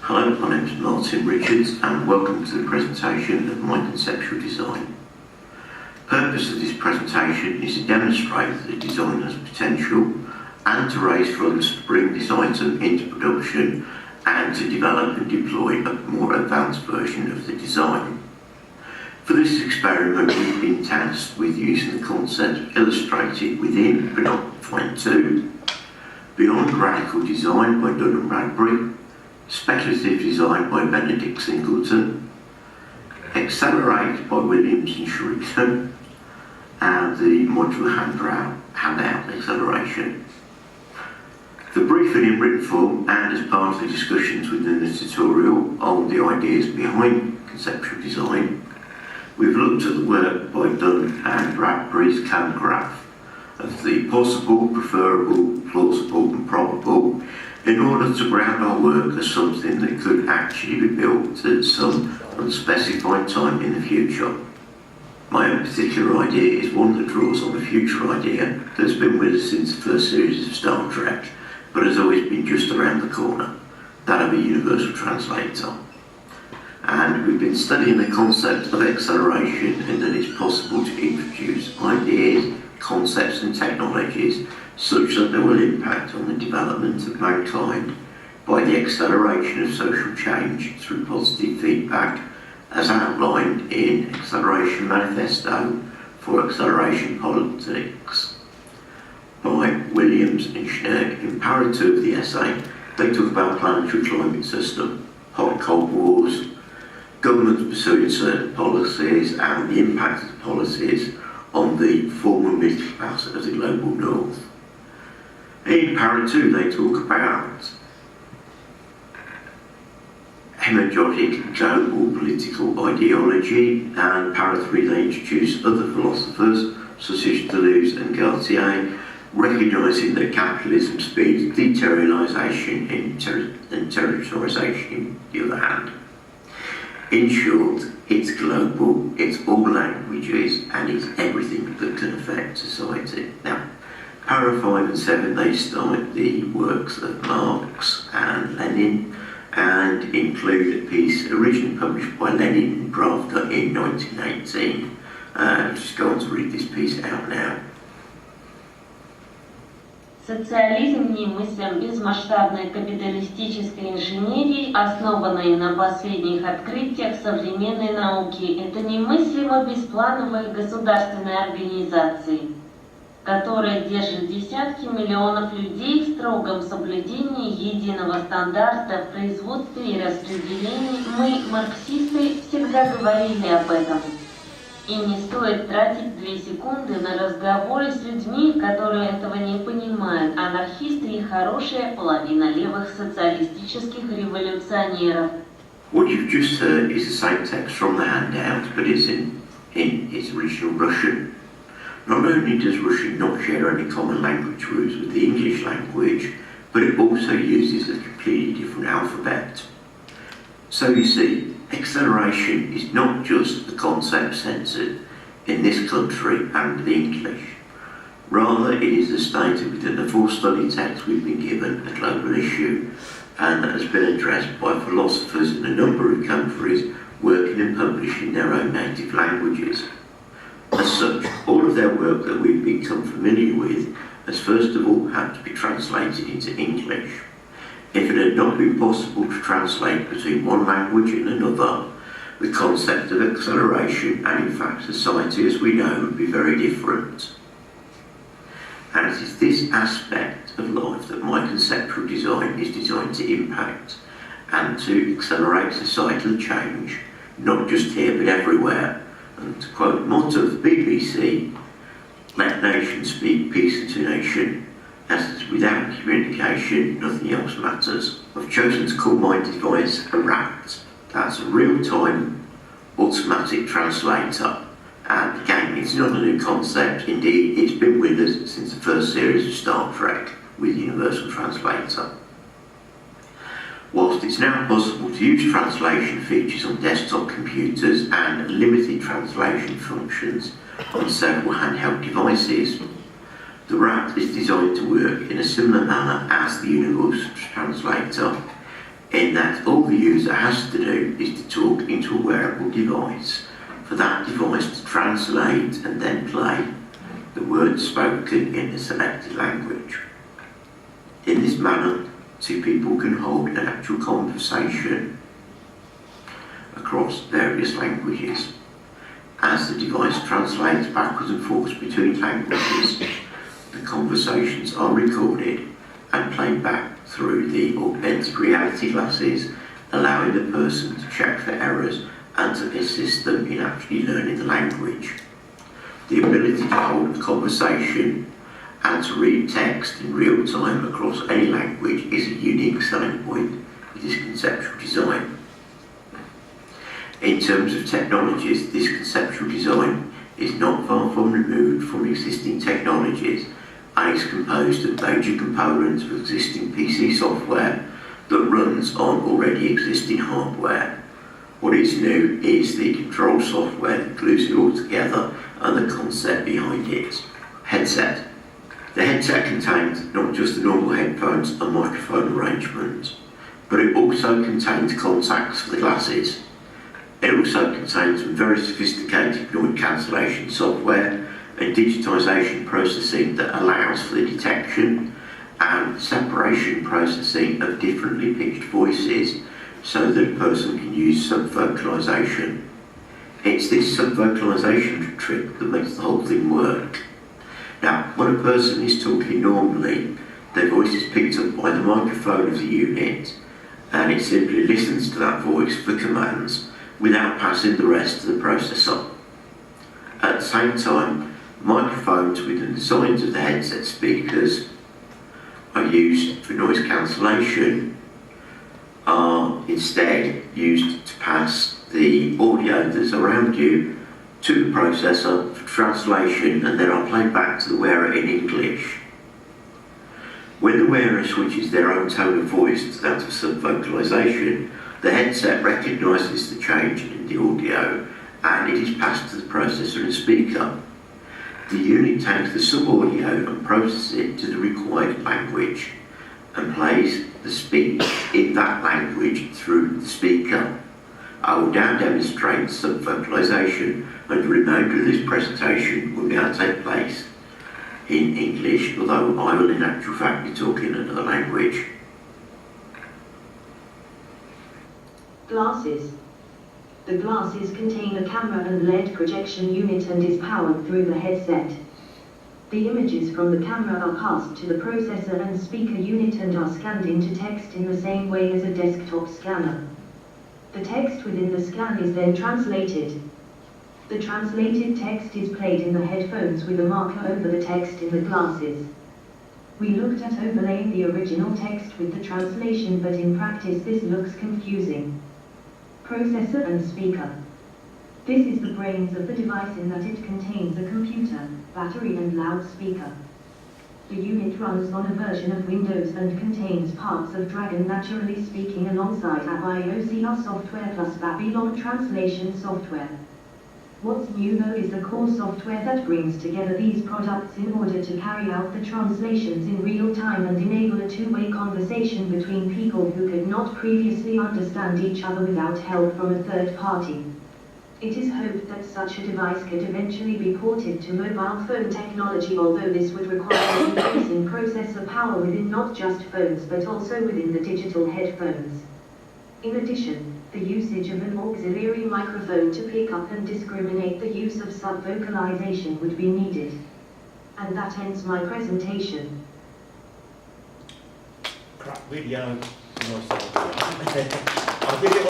Hello, my name is Martin Richards and welcome to the presentation of my conceptual design. The purpose of this presentation is to demonstrate the designer's potential and to raise funds to bring this item into production and to develop and deploy a more advanced version of the design. For this experiment, we've been tasked with using the concept illustrated within Predominant 2, Beyond Radical Design by Dun & Bradbury, Speculative Design by Benedict Singleton, Accelerate by Williams and Shrewsbury, and the modular handout acceleration. The briefing in written form and as part of the discussions within the tutorial on the ideas behind conceptual design, we've looked at the work by Dun & Bradbury's CAM graph of the possible, preferable, plausible and probable in order to ground our work as something that could actually be built at some unspecified time in the future. My own particular idea is one that draws on a future idea that's been with us since the first series of Star Trek, but has always been just around the corner, that of a universal translator. And we've been studying the concept of acceleration and that it's possible to introduce ideas, concepts and technologies such that they will impact on the development of mankind by the acceleration of social change through positive feedback as outlined in Acceleration Manifesto for Acceleration Politics by Williams and Schneck. In para 2 of the essay, they talk about planetary climate system, hot and cold wars, governments pursuing certain policies and the impact of the policies on the former middle class of the global north. In para 2 they talk about hemorrhagic global political ideology, and para 3 they introduce other philosophers such as Deleuze and Gautier, recognising that capitalism speeds deterritorialisation and territorialisation on the other hand. In short, it's global, it's all languages, and it's everything that can affect society. Now, para 5 and 7, they start the works of Marx and Lenin, and include a piece originally published by Lenin and Pravda in 1918. I'm just going to read this piece out now. Социализм немыслим без масштабной капиталистической инженерии, основанной на последних открытиях современной науки. Это немыслимо без плановой государственной организации, которая держит десятки миллионов людей в строгом соблюдении единого стандарта в производстве и распределении. Мы, марксисты, всегда говорили об этом. И не стоит тратить 2 секунды на разговоры с людьми, которые этого не понимают. Анархисты и хорошая половина левых социалистических революционеров. What you've just heard is the same text from the handout, but it's in its original Russian. Not only does Russian not share any common language roots with the English language, but it also uses a completely different alphabet. So you see, acceleration is not just the concept censored in this country and the English. Rather, it is the stated within the full study text we've been given a global issue, and that has been addressed by philosophers in a number of countries working and publishing their own native languages. As such, all of their work that we've become familiar with has first of all had to be translated into English. If it had not been possible to translate between one language and another, the concept of acceleration and in fact society as we know would be very different. And it is this aspect of life that my conceptual design is designed to impact and to accelerate societal change, not just here but everywhere. And to quote the motto of the BBC, let nations speak peace into nation, as without communication, nothing else matters. I've chosen to call my device a RAT. That's a real-time automatic translator. And again, it's not a new concept. Indeed, it's been with us since the first series of Star Trek with Universal Translator. Whilst it's now possible to use translation features on desktop computers and limited translation functions on several handheld devices, The RAT is designed to work in a similar manner as the Universal Translator, in that all the user has to do is to talk into a wearable device, for that device to translate and then play the words spoken in the selected language. In this manner, two people can hold an actual conversation across various languages. As the device translates backwards and forwards between languages, the conversations are recorded and played back through the augmented reality glasses, allowing the person to check for errors and to assist them in actually learning the language. The ability to hold a conversation and to read text in real time across any language is a unique selling point with this conceptual design. In terms of technologies, this conceptual design is not far from removed from existing technologies and is composed of major components of existing PC software that runs on already existing hardware. What is new is the control software that glues it all together and the concept behind it. Headset. The headset contains not just the normal headphones and microphone arrangement, but it also contains contacts for the glasses. It also contains some very sophisticated noise cancellation software and digitisation processing that allows for the detection and separation processing of differently pitched voices so that a person can use sub-vocalisation. It's this sub-vocalisation trick that makes the whole thing work. Now, when a person is talking normally, their voice is picked up by the microphone of the unit and it simply listens to that voice for commands without passing the rest to the processor. At the same time, microphones within the sides of the headset speakers are used for noise cancellation are instead used to pass the audio that's around you to the processor for translation and then are played back to the wearer in English. When the wearer switches their own tone of voice to that of sub-vocalisation, the headset recognises the change in the audio and it is passed to the processor and speaker. The unit takes the sub-audio and processes it to the required language and plays the speech in that language through the speaker. I will now demonstrate sub-vocalisation and the remainder of this presentation will now take place in English, although I will in actual fact be talking another language. Glasses. The glasses contain a camera and LED projection unit and is powered through the headset. The images from the camera are passed to the processor and speaker unit and are scanned into text in the same way as a desktop scanner. The text within the scan is then translated. The translated text is played in the headphones with a marker over the text in the glasses. We looked at overlaying the original text with the translation, but in practice this looks confusing. Processor and speaker. This is the brains of the device in that it contains a computer, battery and loudspeaker. The unit runs on a version of Windows and contains parts of Dragon Naturally Speaking alongside ABI-OCR software plus Babylon translation software. What's new though is the core software that brings together these products in order to carry out the translations in real time and enable a two-way conversation between people who could not previously understand each other without help from a third party. It is hoped that such a device could eventually be ported to mobile phone technology, although this would require an increase in processor power within not just phones but also within the digital headphones. In addition, the usage of an auxiliary microphone to pick up and discriminate the use of sub-vocalization would be needed. And that ends my presentation. Crap video. I'll give it